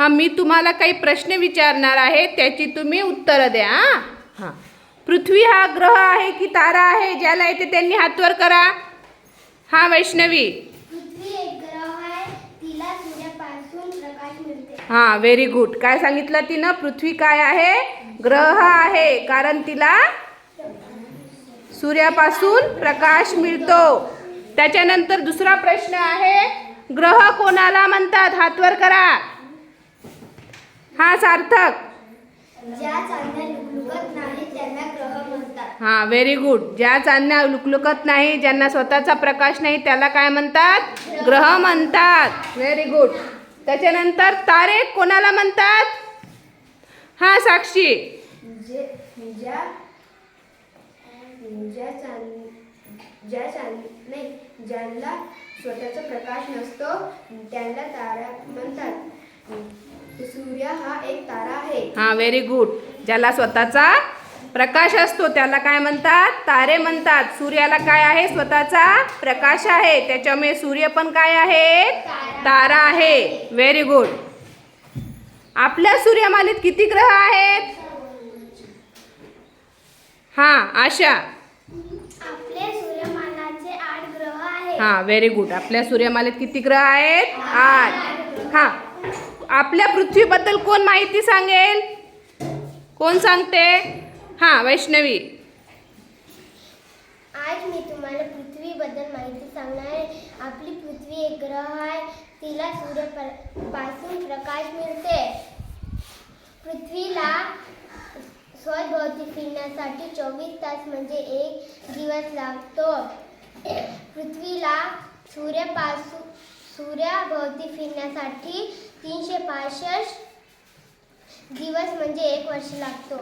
मी तुम्हाला काही प्रश्न विचारणार आहे, त्याची तुम्ही उत्तरं द्या. हां. पृथ्वी हा ग्रह आहे की तारा आहे? ज्याला येते त्यांनी हात वर करा. हां वैष्णवी. पृथ्वी एक ग्रह आहे, तिला सूर्यापासून प्रकाश मिळते. हां, व्हेरी गुड. काय सांगितलं तिनं? पृथ्वी काय आहे? ग्रह आहे, कारण तिला सूर्यापासून प्रकाश मिळतो. त्याच्यानंतर दुसरा प्रश्न आहे, ग्रह कोणाला म्हणतात? हात वर करा. हा सार्थक. ज्या चांदण्या लुकलुकत नाही त्यांना ग्रह म्हणतात. हां, व्हेरी गुड. ज्या चांदण्या लुकलुकत नाही, ज्यांना स्वतःचा प्रकाश नाही, त्याला काय म्हणतात? ग्रह म्हणतात. Very good. त्याच्यानंतर तारे कोणाला म्हणतात? हां साक्षी. ज्यांना स्वतःचा प्रकाश नसतो त्यांना तारा म्हणतात. सूर्य हा एक तारा आहे. हां, व्हेरी गुड. ज्याला स्वतःचा प्रकाश असतो त्याला काय म्हणतात? तारे म्हणतात. सूर्याला काय आहे? स्वतःचा प्रकाश आहे, त्याच्यामुळे सूर्य पण काय आहे? तारा आहे. Very good. आपल्या सूर्यमालेत किती ग्रह आहेत? हां आशा. आपल्या सूर्यमालाचे 8 ग्रह आहेत. हां, व्हेरी गुड. आपल्या सूर्यमालेत किती ग्रह आहेत? 8. हां, आपल्या पृथ्वीबद्दल कोण माहिती सांगेल? कोण सांगते? हां वैष्णवी. आज मी तुम्हाला पृथ्वीबद्दल माहिती सांगणार आहे. आपली पृथ्वी एक ग्रह आहे, तिला सूर्यापासून प्रकाश मिळते. पृथ्वीला स्वतःभोवती फिरण्यासाठी 24 तास म्हणजे 1 दिवस लागतो. पृथ्वीला सूर्याभोवती फिरण्यासाठी 365 दिवस म्हणजे 1 वर्ष लागतो.